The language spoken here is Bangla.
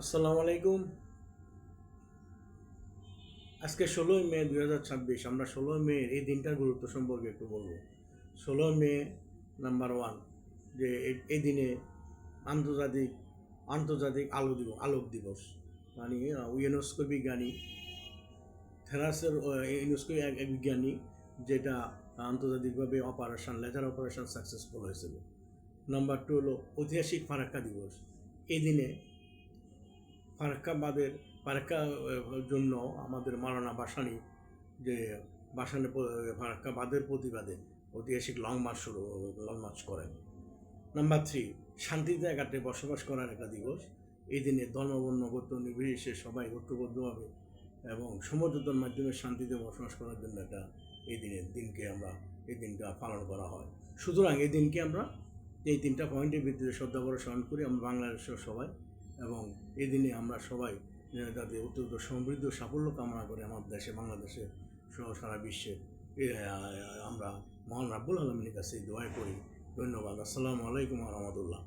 আসসালামু আলাইকুম। আজকে 16ই মে 2026। আমরা 16ই মে এই দিনটার গুরুত্ব সম্পর্কে একটু বলবো। 16ই মে নাম্বার ওয়ান, যে এই দিনে আন্তর্জাতিক আন্তর্জাতিক আলোক দিবস। মানে ইউনেস্কো বিজ্ঞানী থেরাসের ইউনেস্কো এক বিজ্ঞানী, যেটা আন্তর্জাতিকভাবে লেজার অপারেশন সাকসেসফুল হয়েছিল। নাম্বার টু হলো ঐতিহাসিক ফারাক্কা দিবস। এই দিনে ফারাক্কাবাদের ফারাক্কা জন্য আমাদের মাওলানা ভাসানী, যে ফারাক্কাবাদের প্রতিবাদে ঐতিহাসিক লং মার্চ করেন। নাম্বার থ্রি, শান্তির জায়গাতে বসবাস করার একটা দিবস। এই দিনে ধর্মবর্ণ গোত্র নির্বিশেষে সবাই ঐক্যবদ্ধভাবে এবং সমঝোতার মাধ্যমে শান্তিতে বসবাস করার জন্য এই দিনটা পালন করা হয়। সুতরাং এই দিনকে আমরা এই তিনটা পয়েন্টের ভিত্তিতে শ্রদ্ধা করে স্মরণ করি আমরা বাংলাদেশের সবাই, এবং এই দিনে আমরা সবাই যাতে অত্যন্ত সমৃদ্ধ সাফল্য কামনা করে আমার দেশে বাংলাদেশে সহ সারা বিশ্বে আমরা মহান রাব্বুল আলমিনের কাছে দোয়া করি। ধন্যবাদ। আসসালামু আলাইকুম ওয়া রাহমাতুল্লাহ।